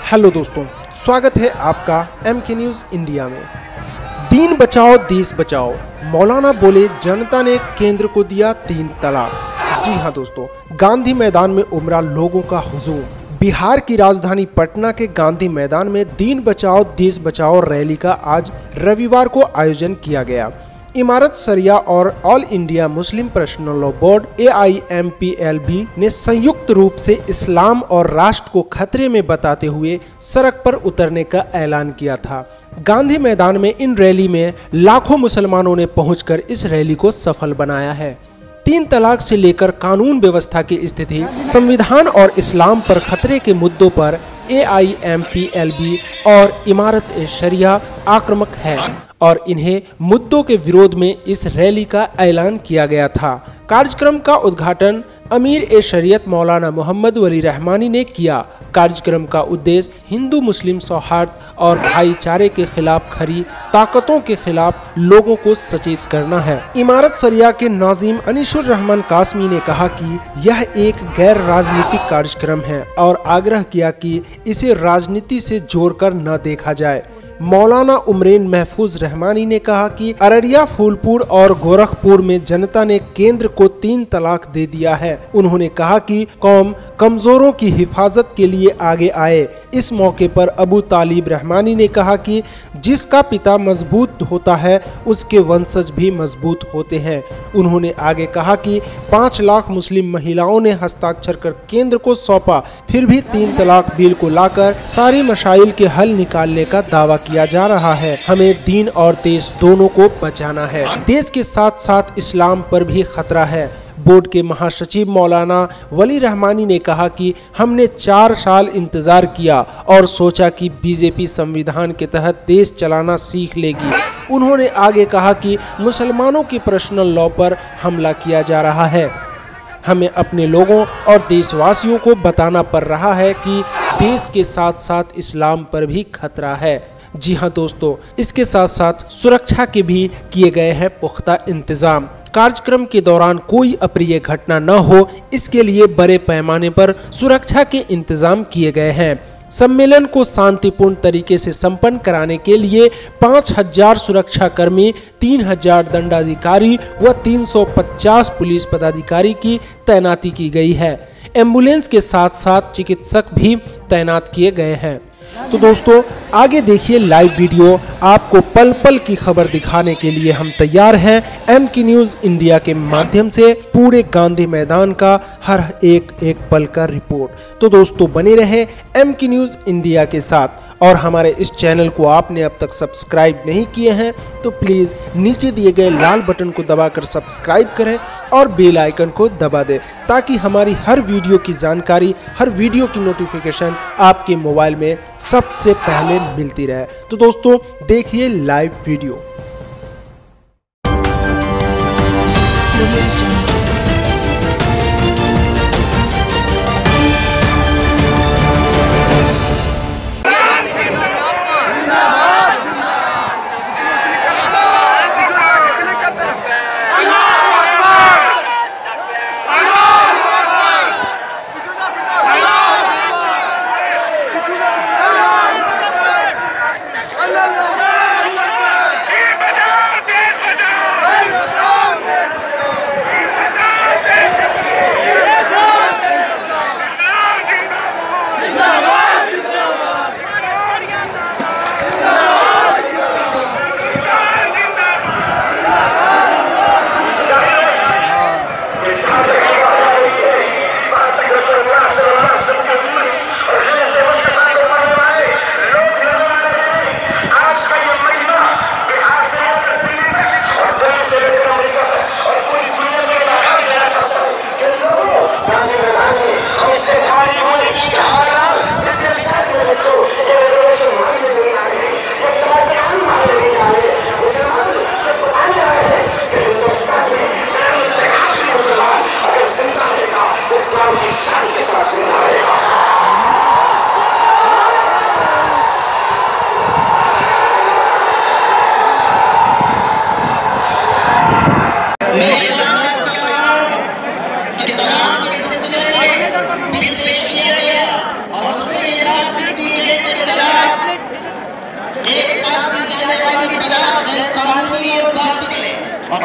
Hello दोस्तों, स्वागत है आपका MK न्यूज़ इंडिया में। दीन बचाओ देश बचाओ, मौलाना बोले जनता ने केंद्र को दिया 3 तलाक। जी हां दोस्तों, गांधी मैदान में उमड़ा लोगों का हुजूम। बिहार की राजधानी पटना के गांधी मैदान में दीन बचाओ देश बचाओ रैली का आज रविवार को आयोजन किया गया। इमारत शरिया और all India Muslim personal law board AIMPLB ने संयुक्त रूप से इस्लाम और राष्ट्र को खतरे में बताते हुए सड़क पर उतरने का ऐलान किया था। गांधी मैदान में इन रैली में लाखों मुसलमानों ने पहुंचकर इस रैली को सफल बनाया है। 3 तलाक से लेकर कानून व्यवस्था की स्थिति, संविधान और इस्लाम पर खतरे के मुद्दों पर AIMPLB और इमारत शरिया आक्रामक है और इन्हें मुद्दों के विरोध में इस रैली का ऐलान किया गया था। कार्यक्रम का उद्घाटन अमीर शरीयत मौलाना मोहम्मद वली रहमानी ने किया। कार्यक्रम का उद्देश्य हिंदू मुस्लिम सौहार्द और भाईचारे के खिलाफ खड़ी ताकतों के खिलाफ लोगों को सचेत करना है। इमारत शरिया के नाजिम अनीसुर रहमान कासमी ने कहा कि यह एक गैर राजनीतिक कार्यक्रम है और आग्रह किया कि इसे राजनीति से जोड़कर न देखा जाए। मौलाना उमरेन महफूज रहमानी ने कहा कि अररिया, फूलपुर और गोरखपुर में जनता ने केंद्र को 3 तलाक दे दिया है। उन्होंने कहा कि कौम कमजोरों की हिफाजत के लिए आगे आए। इस मौके पर अबू तालिब रहमानी ने कहा कि जिसका पिता मजबूत होता है उसके वंशज भी मजबूत होते हैं। उन्होंने आगे कहा कि 5 लाख मुस्लिम महिलाओं ने हस्ताक्षर कर केंद्र को सौंपा, फिर भी 3 तलाक बिल को लाकर सारी मसाइल के हल निकालने का दावा किया जा रहा है। हमें दीन और देश दोनों को बचाना है। देश के साथ साथ इस्लाम पर भी खतरा है। बोर्ड के महासचिव मौलाना वली रहमानी ने कहा कि हमने 4 साल इंतजार किया और सोचा कि बीजेपी संविधान के तहत देश चलाना सीख लेगी। उन्होंने आगे कहा कि मुसलमानों के पर्सनल लॉ पर हमला किया जा रहा है। हमें अपने लोगों और देशवासियों को बताना पड़ रहा है कि देश के साथ साथ इस्लाम पर भी खतरा है। जी हाँ दोस्तों, इसके साथ साथ सुरक्षा के भी किए गए हैं पुख्ता इंतजाम। कार्यक्रम के दौरान कोई अप्रिय घटना न हो, इसके लिए बड़े पैमाने पर सुरक्षा के इंतजाम किए गए हैं। सम्मेलन को शांतिपूर्ण तरीके से संपन्न कराने के लिए 5000 सुरक्षा कर्मी, 3000 दंडाधिकारी व 350 पुलिस पदाधिकारी की तैनाती की गई है। एम्बुलेंस के साथ साथ चिकित्सक भी तैनात किए गए हैं। तो दोस्तों, आगे देखिए लाइव वीडियो। आपको पल पल की खबर दिखाने के लिए हम तैयार हैं MK न्यूज़ इंडिया के माध्यम से पूरे गांधी मैदान का हर एक पल का रिपोर्ट। तो दोस्तों, बने रहे MK न्यूज़ इंडिया के साथ और हमारे इस चैनल को आपने अब तक सब्सक्राइब नहीं किए हैं तो प्लीज़ नीचे दिए गए लाल बटन को दबाकर सब्सक्राइब करें और बेल आइकन को दबा दें ताकि हमारी हर वीडियो की जानकारी, हर वीडियो की नोटिफिकेशन आपके मोबाइल में सबसे पहले मिलती रहे। तो दोस्तों, देखिए लाइव वीडियो।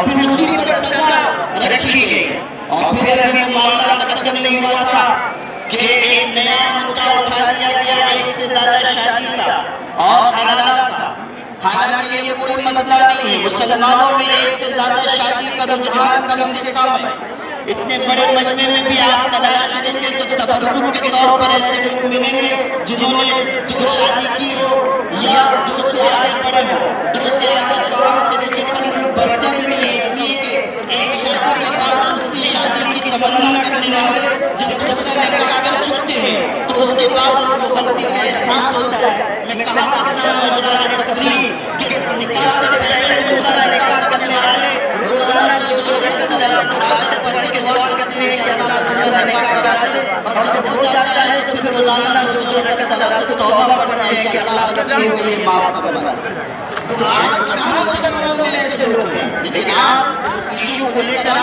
और फिर उसी पर सजा रखी गई। और फिर अभी मामला खत्म नहीं हुआ था कि एक नया मुद्दा उठा लिया गया, एक से ज्यादा शादी का और हलाला का। हालांकि ये कोई मसला नहीं है, मुसलमानों में एक से ज्यादा शादी का रुझान कम से कम है। इतने बड़े मजमे में भी आप तलाश करेंगे तो तबर्रुक के तौर पर ऐसे लोग मिलेंगे जिन्होंने 2 शादी की हो या 2 से आगे बढ़े हो। 2 से आगे तो आम तरीके पर लोग बढ़ते भी नहीं, इसलिए कि एक शादी के बाद दूसरी शादी की तमन्ना करने वाले जब दूसरा निकाह कर चुके हैं तो उसके बाद उनको गलती का एहसास होता है। मैं कहा कितना मजेदार तकरीर कि निकाह से पहले दूसरा निकाह करने वाले रोजाना जो दुआ करते हैं कि अल्लाह दूसरा निकाह करा दे, और जब हो जाता है तो फिर रोजाना जो तौबा करते हैं कि अल्लाह गलती हो गई माफ कर दे। तो आज कहाँ मुसलमानों में ऐसे लोग हैं, लेकिन आप इस इशू को लेकर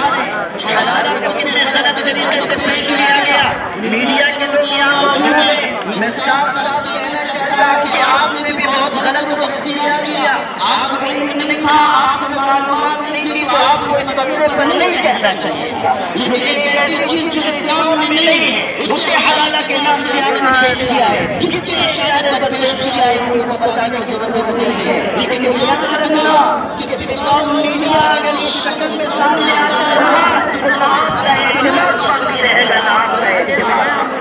हालांकि कितने गलत तरीके से पेश किया गया, मीडिया के लोग यहाँ मौजूद हैं। मैं साफ साफ कहना चाहता हूँ कि आपने भी बहुत गलत वक्त दिया गया। आपको नहीं कहा, आपको मालूमात नहीं थी तो आपको इस मसले पर नहीं कहना चाहिए। लेकिन एक ऐसी चीज जो इस्लाम में नहीं है उसे हलाला के नाम से आपने पेश किया है, किसने शरीयत पर पेश किया है उनको बताने की जरूरत नहीं है। लेकिन याद रखना कि बिकॉम मीडिया अगर इस शक्ल में सामने आता रहा तो आपका इख्तिलाफ बाकी रहेगा, ना आपका इख्तिलाफ।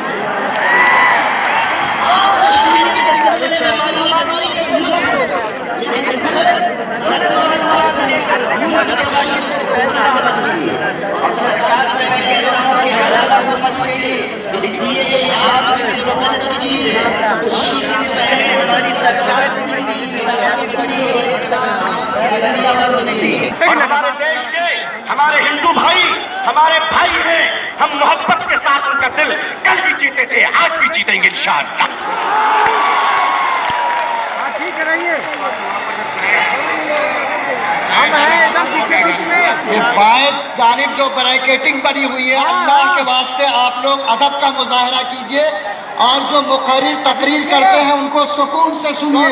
इसलिए आप चीज और हमारे देश के हमारे हिंदू भाई हमारे भाई हैं, हम मोहब्बत के साथ उनका दिल कल भी जीते थे, आज भी जीतेंगे इंशाअल्लाह। ठीक रहिए, हम हैं एकदम पीछे बीच में। ये बाएं जानिब जो बैरिकेडिंग बनी हुई है, अल्लाह के वास्ते आप लोग अदब का मुजाहरा कीजिए और जो मुकर्रिर तकरीर करते हैं उनको सुकून से सुनिए।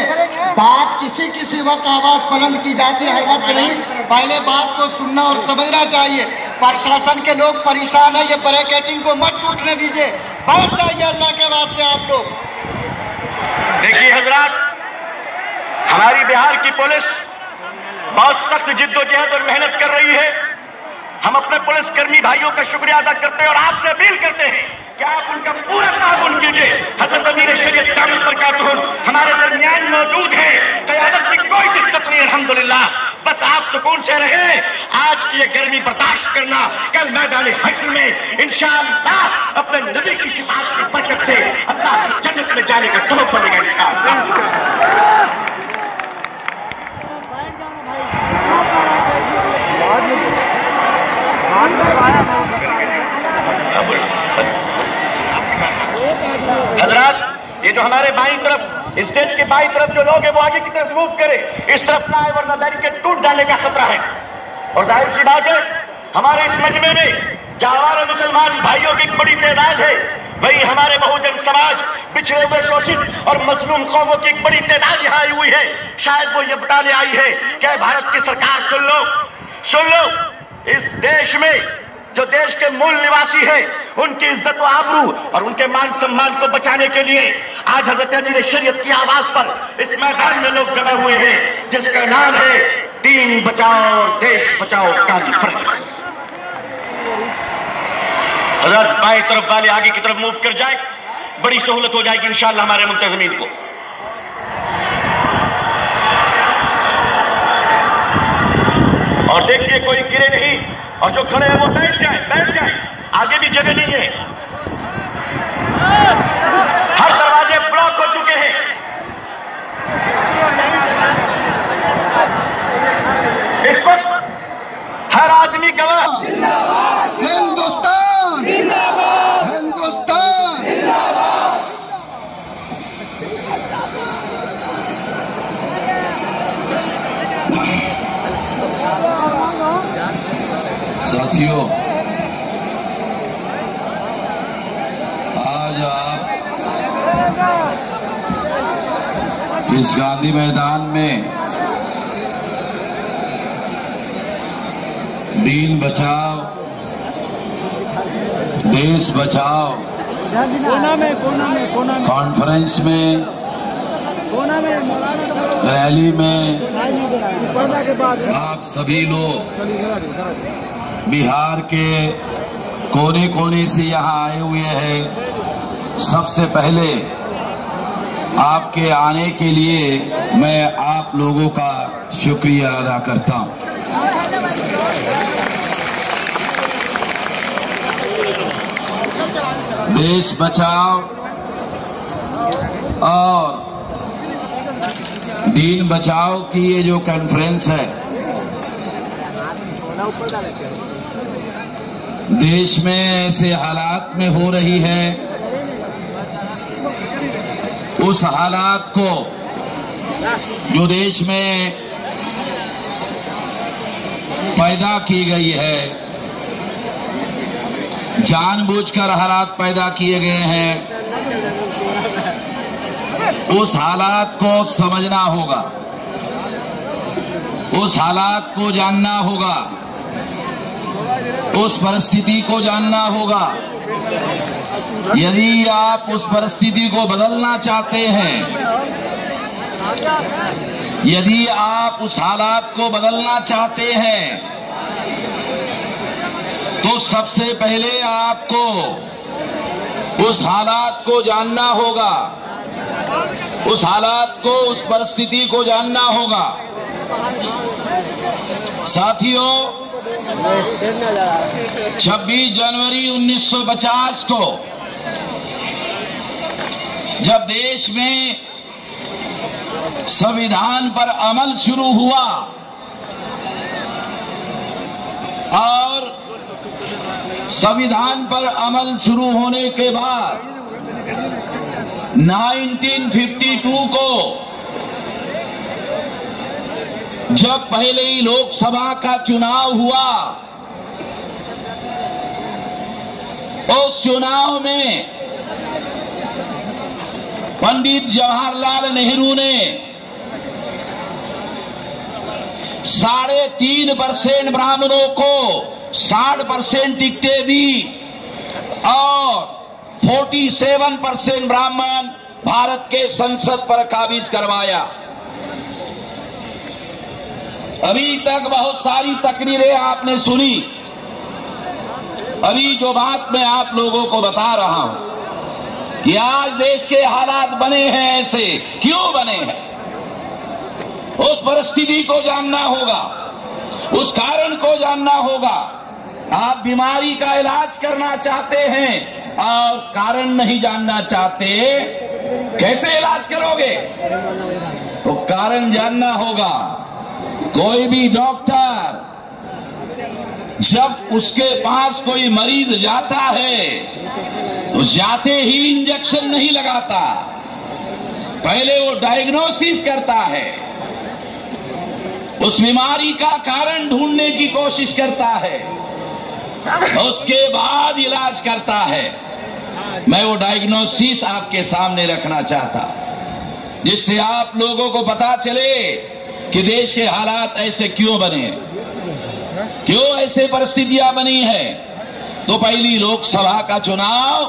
बात किसी वक्त आवाज बुलंद की जाती है, हर वक्त नहीं। पहले बात को सुनना और समझना चाहिए। प्रशासन के लोग परेशान है, ये बैरिकेडिंग को मत टूटने दीजिए, बैठ जाइए अल्लाह के वास्ते आप लोग। देखिए हजरात, हमारी बिहार की पुलिस बहुत सख्त जिद्दोजहद और मेहनत कर रही है। हम अपने पुलिसकर्मी भाइयों का शुक्रिया अदा करते हैं और आपसे अपील करते हैं कि आप उनका पूरा ताउन कीजिए। हज़रत अमीर शरीयत कामिल बरकातुहू हमारे दरमियान मौजूद है, क़यादत की कोई दिक्कत नहीं अल्हम्दुलिल्लाह। बस आप सुकून से रहें, आज की ये गर्मी बर्दाश्त करना, कल मैदान हश्र में इंशाअल्लाह अपने नबी की शिफाअत की बरकत से अल्लाह की जन्नत में जाने का सबब बनेगा इंशाअल्लाह। हजरात, ये जो हमारे बाईं तरफ स्टेज के बाईं तरफ जो लोग हैं वो आगे की तरफ मूव करे, इस तरफ ना आए वरना बैरिकेड टूट जाने का खतरा है। और जाहिर सी बात है हमारे इस मजमे में जावार मुसलमान भाइयों की बड़ी तादाद है। वही हमारे बहुजन समाज, पिछड़े हुए शोषित और मजलूम कौमों की एक बड़ी तादाद यहाँ आई हुई है। शायद वो ये बताने आई है कि भारत की सरकार सुन लो, इस देश में जो देश के मूल निवासी हैं उनकी इज्जत व आबरू और उनके मान सम्मान को बचाने के लिए आज हज़रत अमीर शरीयत की आवाज पर इस मैदान में लोग जमे हुए हैं, जिसका नाम है दीन बचाओ और देश बचाओ कॉन्फ्रेंस। हज़रत बाएं तरफ वाले आगे की तरफ मूव कर जाए, बड़ी सहूलत हो जाएगी इंशाअल्लाह हमारे मुंतज़मीन को। और देखिए कोई गिरे नहीं, और जो खड़े हैं वो बैठ जाए, आगे भी जगह नहीं है। हर दरवाजे ब्लॉक हो चुके हैं। इस वक्त हर आदमी गवाह। हिंदुस्तान जिंदाबाद, हिंदुस्तान जिंदाबाद। साथियों, आज आप इस गांधी मैदान में दीन बचाओ देश बचाओ कॉन्फ्रेंस में, रैली में आप सभी लोग बिहार के कोने कोने से यहाँ आए हुए हैं। सबसे पहले आपके आने के लिए मैं आप लोगों का शुक्रिया अदा करता हूँ। देश बचाओ और दीन बचाओ की ये जो कॉन्फ्रेंस है, देश में ऐसे हालात में हो रही है, उस हालात को जो देश में पैदा की गई है, जानबूझकर हालात पैदा किए गए हैं, उस हालात को समझना होगा, उस हालात को जानना होगा, उस परिस्थिति को जानना होगा। यदि आप उस परिस्थिति को बदलना चाहते हैं, यदि आप उस हालात को बदलना चाहते हैं, तो सबसे पहले आपको उस हालात को जानना होगा, उस हालात को, उस परिस्थिति को जानना होगा। साथियों, 26 जनवरी 1950 को जब देश में संविधान पर अमल शुरू हुआ और संविधान पर अमल शुरू होने के बाद 1952 को जब पहले ही लोकसभा का चुनाव हुआ, उस चुनाव में पंडित जवाहरलाल नेहरू ने 3.5% ब्राह्मणों को 60% टिकटें दी और 47% ब्राह्मण भारत के संसद पर काबिज करवाया। अभी तक बहुत सारी तकरीरें आपने सुनी। अभी जो बात मैं आप लोगों को बता रहा हूं कि आज देश के हालात बने हैं ऐसे, क्यों बने हैं, उस परिस्थिति को जानना होगा, उस कारण को जानना होगा। आप बीमारी का इलाज करना चाहते हैं और कारण नहीं जानना चाहते, कैसे इलाज करोगे? तो कारण जानना होगा। कोई भी डॉक्टर जब उसके पास कोई मरीज जाता है तो जाते ही इंजेक्शन नहीं लगाता, पहले वो डायग्नोसिस करता है, उस बीमारी का कारण ढूंढने की कोशिश करता है, उसके बाद इलाज करता है। मैं वो डायग्नोसिस आपके सामने रखना चाहता, जिससे आप लोगों को पता चले कि देश के हालात ऐसे क्यों बने हैं, क्यों ऐसे परिस्थितियां बनी हैं। तो पहली लोकसभा का चुनाव